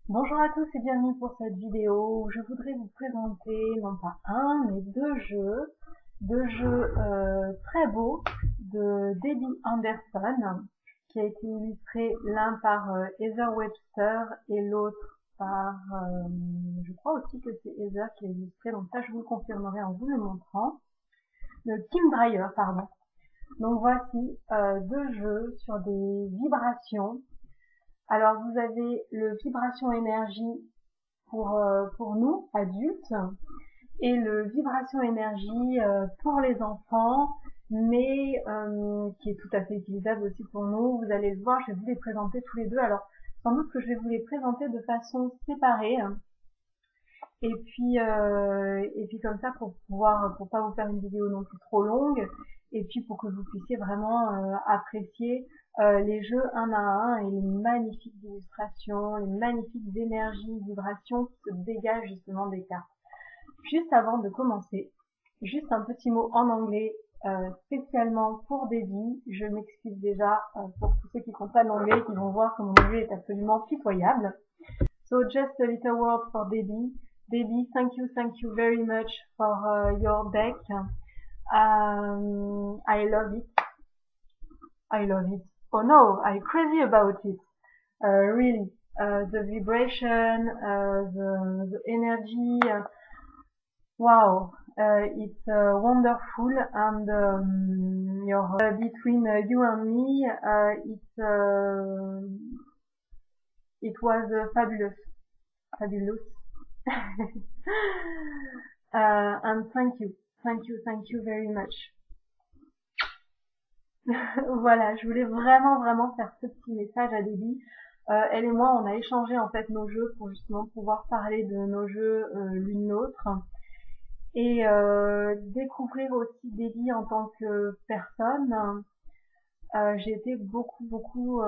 Bonjour à tous et bienvenue pour cette vidéo où je voudrais vous présenter non pas un mais deux jeux très beaux de Debbie Anderson qui a été illustré l'un par Heather Webster et l'autre par, je crois aussi que c'est Heather qui l'a illustré, donc ça je vous le confirmerai en vous le montrant, Kim Dreyer, pardon. Donc voici deux jeux sur des vibrations. Alors vous avez le vibration énergie pour nous, adultes, et le vibration énergie pour les enfants, mais qui est tout à fait utilisable aussi pour nous. Vous allez le voir, je vais vous les présenter tous les deux. Alors, sans doute que je vais vous les présenter de façon séparée. Et puis comme ça, pour pas vous faire une vidéo non plus trop longue, et puis pour que vous puissiez vraiment apprécier les jeux un à un et les magnifiques illustrations, les magnifiques énergies, vibrations qui se dégagent justement des cartes. Juste avant de commencer, juste un petit mot en anglais spécialement pour Debbie. Je m'excuse déjà pour tous ceux qui comprennent l'anglais, qui vont voir que mon anglais est absolument pitoyable. So just a little word for Debbie. Debbie, thank you very much for your deck. I love it. I love it. Oh no, I'm crazy about it. Really, the vibration, the energy. Wow, it's wonderful, and your between you and me, it was fabulous. And thank you very much. Voilà, je voulais vraiment faire ce petit message à Debbie. Elle et moi, on a échangé en fait nos jeux pour justement pouvoir parler de nos jeux l'une l'autre et découvrir aussi Debbie en tant que personne. J'ai été beaucoup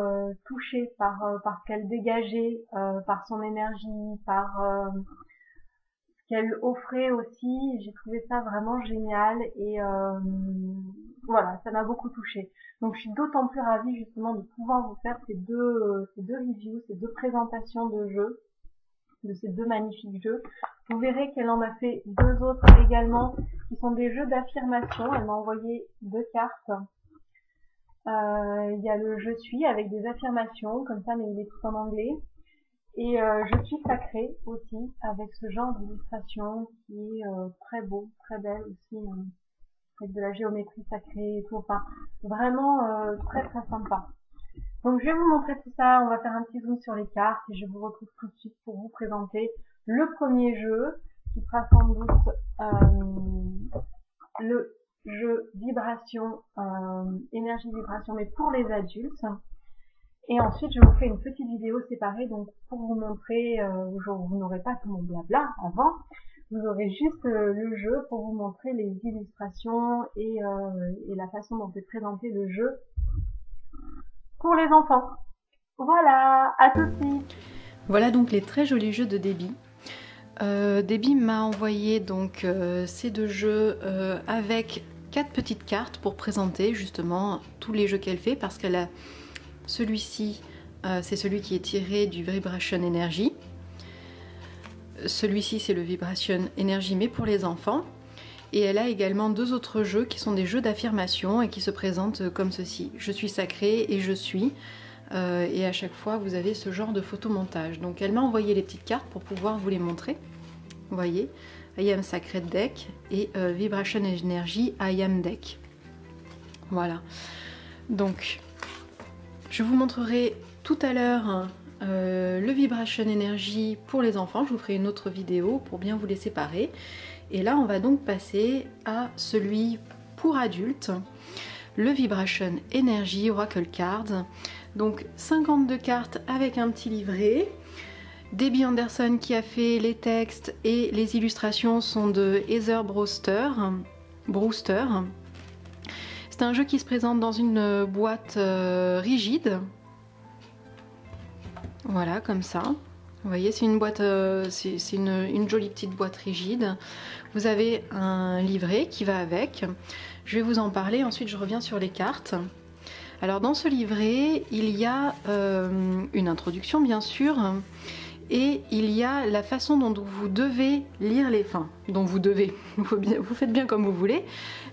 touchée par ce qu'elle dégageait, par son énergie, par ce qu'elle offrait aussi. J'ai trouvé ça vraiment génial et voilà, ça m'a beaucoup touchée. Donc je suis d'autant plus ravie justement de pouvoir vous faire ces deux reviews, ces deux présentations de jeux, de ces deux magnifiques jeux. Vous verrez qu'elle en a fait deux autres également, qui sont des jeux d'affirmation. Elle m'a envoyé deux cartes. Il y a le je suis avec des affirmations comme ça, mais il est tout en anglais. Et je suis sacrée aussi avec ce genre d'illustration qui est très beau, très belle aussi, avec de la géométrie sacrée et tout. Enfin, vraiment très sympa. Donc je vais vous montrer tout ça. On va faire un petit zoom sur les cartes et je vous retrouve tout de suite pour vous présenter le premier jeu qui sera sans doute le jeu vibration, énergie vibration, mais pour les adultes. Et ensuite, je vous fais une petite vidéo séparée, donc pour vous montrer, vous n'aurez pas tout mon blabla avant, vous aurez juste le jeu pour vous montrer les illustrations et la façon dont est présenté le jeu pour les enfants. Voilà, à tout de suite. Voilà donc les très jolis jeux de Debbie. Debbie m'a envoyé donc ces deux jeux avec 4 petites cartes pour présenter justement tous les jeux qu'elle fait, parce qu'elle a celui-ci, c'est celui qui est tiré du Vibration Energy. Celui-ci c'est le Vibration Energy mais pour les enfants. Et elle a également deux autres jeux qui sont des jeux d'affirmation et qui se présentent comme ceci. Je suis sacrée et je suis. Et à chaque fois vous avez ce genre de photomontage. Donc elle m'a envoyé les petites cartes pour pouvoir vous les montrer. Vous voyez, I am Sacred Deck et Vibration Energy I am Deck. Voilà. Donc je vous montrerai tout à l'heure le Vibration Energy pour les enfants. Je vous ferai une autre vidéo pour bien vous les séparer. Et là on va donc passer à celui pour adultes, le Vibration Energy Oracle Cards. Donc 52 cartes avec un petit livret. Debbie Anderson qui a fait les textes et les illustrations sont de Heather Brewster. C'est un jeu qui se présente dans une boîte rigide. Voilà, comme ça. Vous voyez, c'est une boîte, c'est une jolie petite boîte rigide. Vous avez un livret qui va avec. Je vais vous en parler, ensuite je reviens sur les cartes. Alors dans ce livret, il y a une introduction bien sûr, Et il y a la façon dont vous devez lire les fins, dont vous devez, vous faites bien comme vous voulez,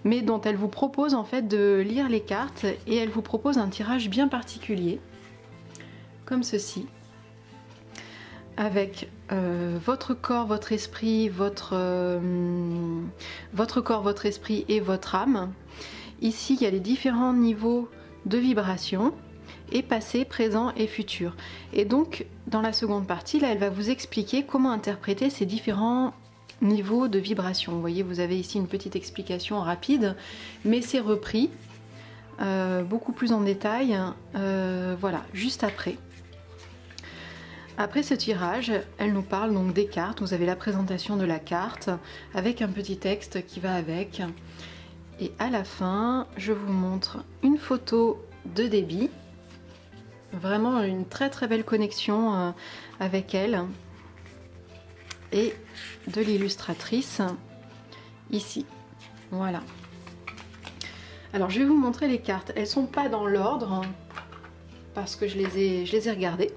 mais dont elle vous propose en fait de lire les cartes, et elle vous propose un tirage bien particulier, comme ceci, avec votre corps, votre esprit, votre corps, votre esprit et votre âme. Ici, il y a les différents niveaux de vibration, et passé, présent et futur. Et donc dans la seconde partie, là, elle va vous expliquer comment interpréter ces différents niveaux de vibration. Vous voyez, vous avez ici une petite explication rapide, mais c'est repris beaucoup plus en détail, voilà, juste après. Après ce tirage, elle nous parle donc des cartes. Vous avez la présentation de la carte avec un petit texte qui va avec. Et à la fin, je vous montre une photo de Debbie. Vraiment une très très belle connexion avec elle et de l'illustratrice ici. Voilà. Alors je vais vous montrer les cartes. Elles sont pas dans l'ordre parce que je les ai regardées.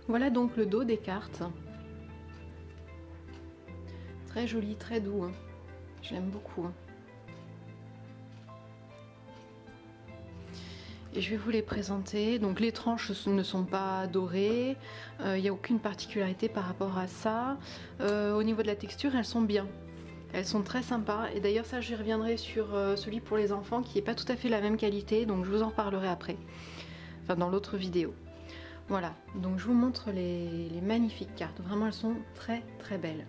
Voilà donc le dos des cartes. Très joli, très doux. Je l'aime beaucoup. Et je vais vous les présenter. Donc les tranches ne sont pas dorées, il n'y a aucune particularité par rapport à ça. Au niveau de la texture, elles sont bien. Elles sont très sympas. Et d'ailleurs ça, j'y reviendrai sur celui pour les enfants qui n'est pas tout à fait la même qualité. Donc je vous en reparlerai après. Enfin dans l'autre vidéo. Voilà, donc je vous montre les magnifiques cartes. Vraiment elles sont très très belles.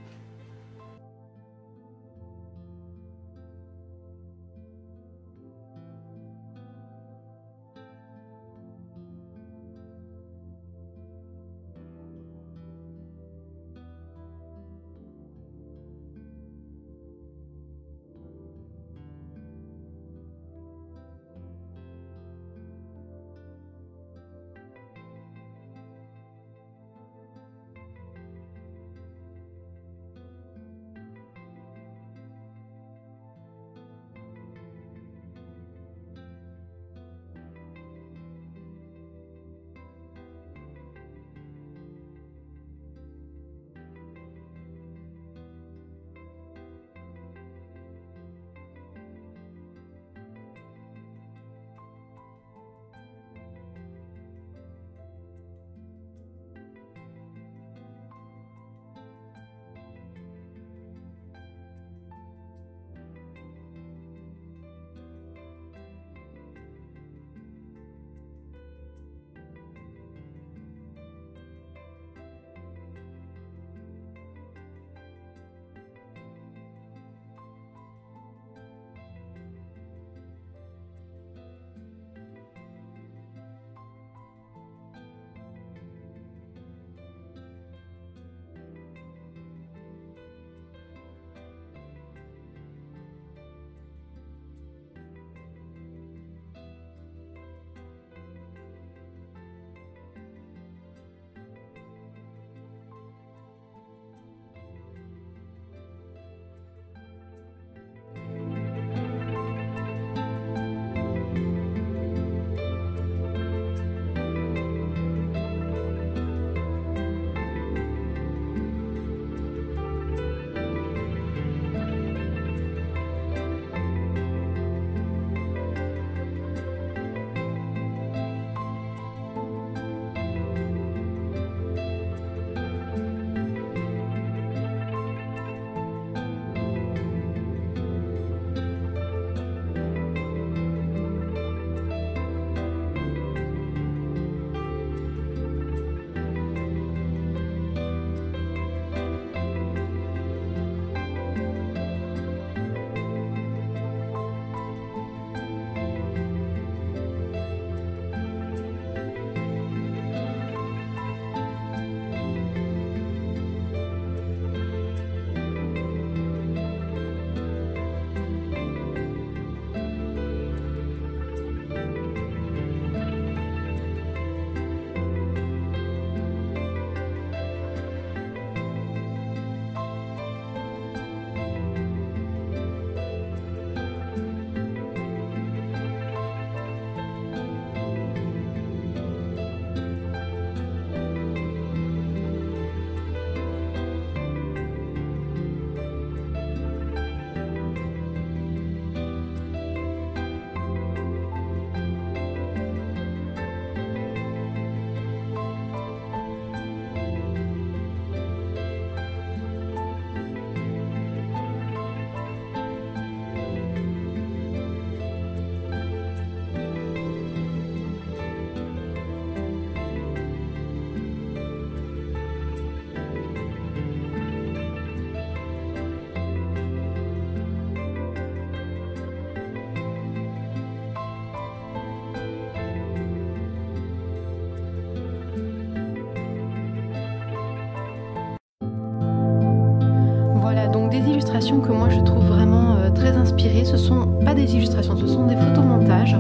illustrations que moi je trouve vraiment très inspirées. Ce sont pas des illustrations, ce sont des photomontages,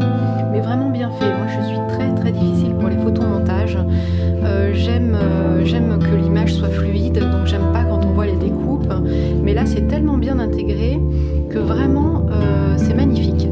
mais vraiment bien faits. Moi je suis très difficile pour les photomontages. J'aime que l'image soit fluide, donc j'aime pas quand on voit les découpes. Mais là c'est tellement bien intégré que vraiment c'est magnifique.